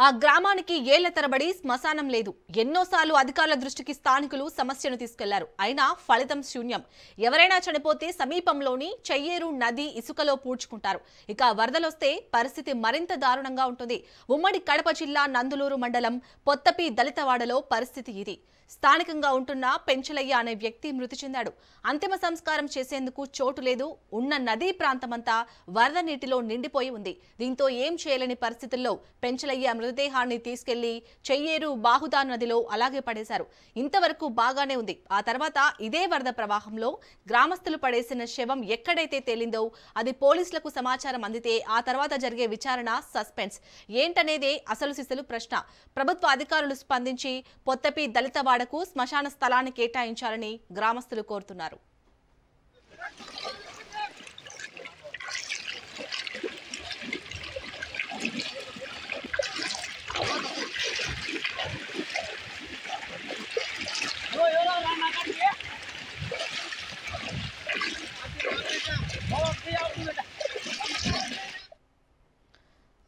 ఆ గ్రామానికి ఏళ్ల తరబడి శ్మశానం లేదు. ఎన్నోసార్లు అధికారుల దృష్టికి స్థానికులు సమస్యను తీసుకెళ్లారు. అయినా ఫలితం శూన్యం. ఎవరైనా చనిపోతే సమీపంలోని చెయ్యేరు నది ఇసుకలో పూడ్చుకుంటారు. ఇక వరదలొస్తే పరిస్థితి మరింత దారుణంగా ఉంటుంది. ఉమ్మడి కడప జిల్లా నందులూరు మండలం పొత్తపి దళితవాడలో పరిస్థితి ఇది. స్థానికంగా ఉంటున్న పెంచలయ్య అనే వ్యక్తి మృతి చెందాడు. అంతిమ సంస్కారం చేసేందుకు చోటు లేదు. ఉన్న నదీ ప్రాంతమంతా వరద నీటిలో నిండిపోయి ఉంది. దీంతో ఏం చేయలేని పరిస్థితుల్లో పెంచలయ్య మృతదేహాన్ని తీసుకెళ్లి చెయ్యేరు బాహుదా నదిలో అలాగే పడేశారు. ఇంతవరకు బాగానే ఉంది. ఆ తర్వాత ఇదే వరద ప్రవాహంలో గ్రామస్తులు పడేసిన శవం ఎక్కడైతే తేలిందో అది పోలీసులకు సమాచారం అందితే ఆ తర్వాత జరిగే విచారణ సస్పెన్స్. ఏంటనేదే అసలు సిసలు ప్రశ్న. ప్రభుత్వ అధికారులు స్పందించి పొత్తపి దళితవాడకు శ్మశాన స్థలాన్ని కేటాయించాలని గ్రామస్తులు కోరుతున్నారు.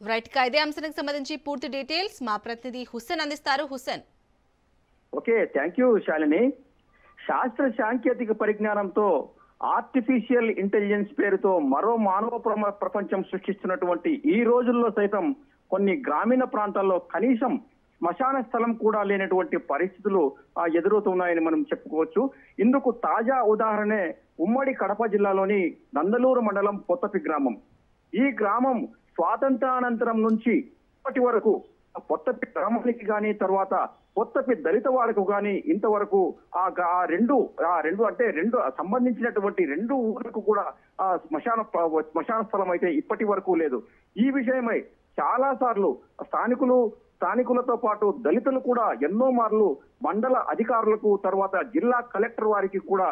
రైట్ గా ఇదే అంశానికి సంబంధించి పూర్తి డీటెయిల్స్ మా ప్రతినిధి హుస్సేన్ అందిస్తారు. Hussain. Okay, thank you Shalini. శాస్త్ర సాంకేతిక పరిజ్ఞానంతో ఆర్టిఫిషియల్ ఇంటెలిజెన్స్ పేరుతో మరో మానవ ప్రపంచం సృష్టిస్తున్నటువంటి ఈ రోజుల్లో సైతం కొన్ని గ్రామీణ ప్రాంతాల్లో కనీసం శ్మశాన స్థలం కూడా లేనటువంటి పరిస్థితులు ఎదురవుతున్నాయని మనం చెప్పుకోవచ్చు. ఇందుకు తాజా ఉదాహరణే ఉమ్మడి కడప జిల్లాలోని నందలూరు మండలం పొత్తపి గ్రామం. ఈ గ్రామం స్వాతంత్రానంతరం నుంచి ఇప్పటి వరకు పొత్తపి గ్రామానికి కానీ తర్వాత పొత్తపి దళితవాడకు కానీ ఇంతవరకు రెండు సంబంధించినటువంటి రెండు ఊర్లకు కూడా శ్మశాన స్థలం అయితే ఇప్పటి వరకు లేదు. ఈ విషయమై చాలా సార్లు స్థానికులతో పాటు దళితులు కూడా ఎన్నో మార్లు మండల అధికారులకు తర్వాత జిల్లా కలెక్టర్ వారికి కూడా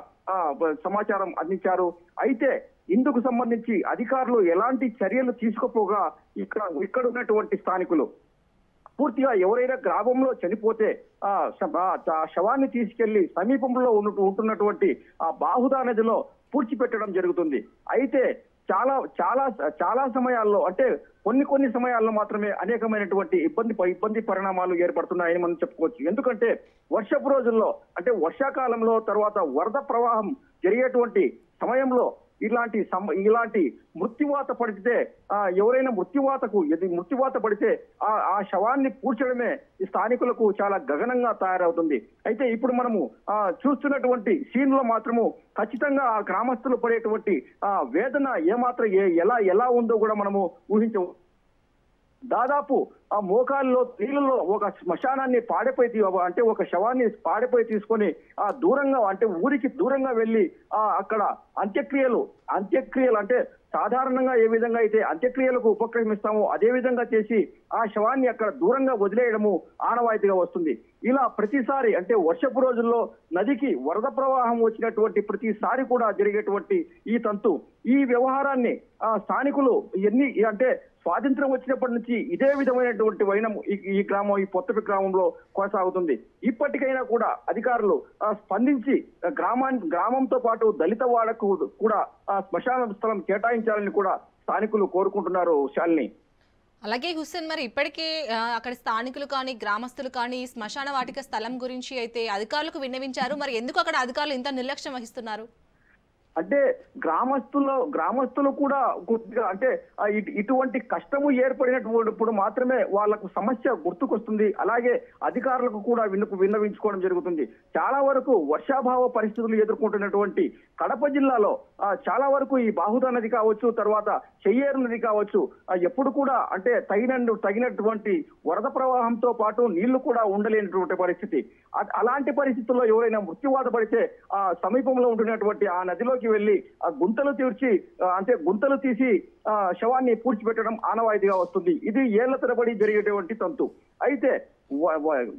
సమాచారం అందించారు. అయితే ఇందుకు సంబంధించి అధికారులు ఎలాంటి చర్యలు తీసుకోపోగా ఇక్కడ ఉన్నటువంటి స్థానికులు పూర్తిగా ఎవరైనా గ్రామంలో చనిపోతే శవాన్ని తీసుకెళ్లి సమీపంలో ఉంటున్నటువంటి బాహుదా నదిలో పూడ్చిపెట్టడం జరుగుతుంది. అయితే చాలా సమయాల్లో అంటే కొన్ని సమయాల్లో మాత్రమే అనేకమైనటువంటి ఇబ్బంది పరిణామాలు ఏర్పడుతున్నాయని మనం చెప్పుకోవచ్చు. ఎందుకంటే వర్షపు రోజుల్లో అంటే వర్షాకాలంలో తర్వాత వరద ప్రవాహం జరిగేటువంటి సమయంలో ఇలాంటి మృత్యువాత పడితే ఎవరైనా మృత్యువాత పడితే ఆ శవాన్ని పూడ్చడమే ఈ స్థానికులకు చాలా గగనంగా తయారవుతుంది. అయితే ఇప్పుడు మనము చూస్తున్నటువంటి సీన్ లో మాత్రము ఖచ్చితంగా ఆ గ్రామస్తులు పడేటువంటి వేదన ఏమాత్రం ఎలా ఉందో కూడా మనము ఊహించవచ్చు. దాదాపు ఆ మోకాల్లో నీళ్ళలో ఒక శ్మశానాన్ని ఒక శవాన్ని పాడెపై తీసుకొని దూరంగా అంటే ఊరికి దూరంగా వెళ్ళి అక్కడ అంత్యక్రియలు అంటే సాధారణంగా ఏ విధంగా అయితే అంత్యక్రియలకు ఉపక్రమిస్తామో అదే విధంగా చేసి ఆ శవాన్ని అక్కడ దూరంగా వదిలేయడము ఆనవాయితీగా వస్తుంది. ఇలా ప్రతిసారి అంటే వర్షపు రోజుల్లో నదికి వరద ప్రవాహం వచ్చినటువంటి ప్రతిసారి కూడా జరిగేటువంటి ఈ వ్యవహారాన్ని స్థానికులు అంటే స్వాతంత్రం వచ్చినప్పటి నుంచి ఇదే విధమైనటువంటి వైనం ఈ పొత్తపి గ్రామంలో కొనసాగుతుంది. ఇప్పటికైనా కూడా అధికారులు స్పందించి గ్రామంతో పాటు దళితవాడకు కూడా శ్మశాన స్థలం కేటాయించాలని కూడా స్థానికులు కోరుకుంటున్నారు. శాలిని. అలాగే హుస్సేన్, మరి ఇప్పటికే అక్కడ స్థానికులు కానీ గ్రామస్తులు కానీ శ్మశాన వాటిక స్థలం గురించి అయితే అధికారులకు విన్నవించారు. మరి ఎందుకు అక్కడ అధికారులు ఇంత నిర్లక్ష్యం వహిస్తున్నారు? అంటే గ్రామస్తులు కూడా కొద్దిగా అంటే ఇటువంటి కష్టము ఏర్పడినప్పుడు మాత్రమే వాళ్లకు సమస్య గుర్తుకొస్తుంది. అలాగే అధికారులకు కూడా విన్నవించుకోవడం జరుగుతుంది. చాలా వరకు వర్షాభావ పరిస్థితులు ఎదుర్కొంటున్నటువంటి కడప జిల్లాలో చాలా వరకు ఈ బాహుదా నది కావచ్చు, తర్వాత చెయ్యేరు నది కావచ్చు, ఎప్పుడు కూడా అంటే తగినటువంటి వరద ప్రవాహంతో పాటు నీళ్లు కూడా ఉండలేనటువంటి పరిస్థితి. అలాంటి పరిస్థితుల్లో ఎవరైనా మృత్యువాత పడితే సమీపంలో ఉంటున్నటువంటి ఆ నదిలోకి వెళ్లి గుంతలు తీసి శవాన్ని పూడ్చిపెట్టడం ఆనవాయితీగా వస్తుంది. ఇది ఏళ్ల తరబడి జరిగేటువంటి తంతు. అయితే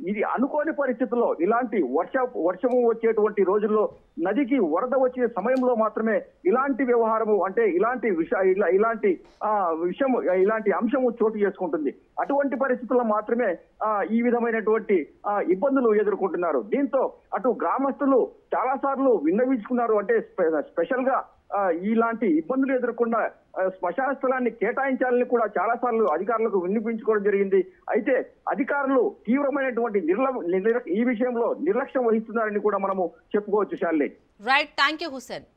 ఇది అనుకోని పరిస్థితుల్లో ఇలాంటి వర్షము వచ్చేటువంటి రోజుల్లో నదికి వరద వచ్చే సమయంలో మాత్రమే ఇలాంటి వ్యవహారము అంటే ఇలాంటి అంశము చోటు చేసుకుంటుంది. అటువంటి పరిస్థితుల్లో మాత్రమే ఈ విధమైనటువంటి ఇబ్బందులు ఎదుర్కొంటున్నారు. దీంతో అటు గ్రామస్తులు చాలా సార్లు విన్నవించుకున్నారు. అంటే స్పెషల్ గా ఇలాంటి ఇబ్బందులు ఎదుర్కొన్న శ్మశాన స్థలాన్ని కేటాయించాలని కూడా చాలా సార్లు అధికారులకు విన్నపించుకోవడం జరిగింది. అయితే అధికారులు తీవ్రమైనటువంటి ఈ విషయంలో నిర్లక్ష్యం వహిస్తున్నారని కూడా మనము చెప్పుకోవచ్చు. Shalini. Right, thank you Hussain.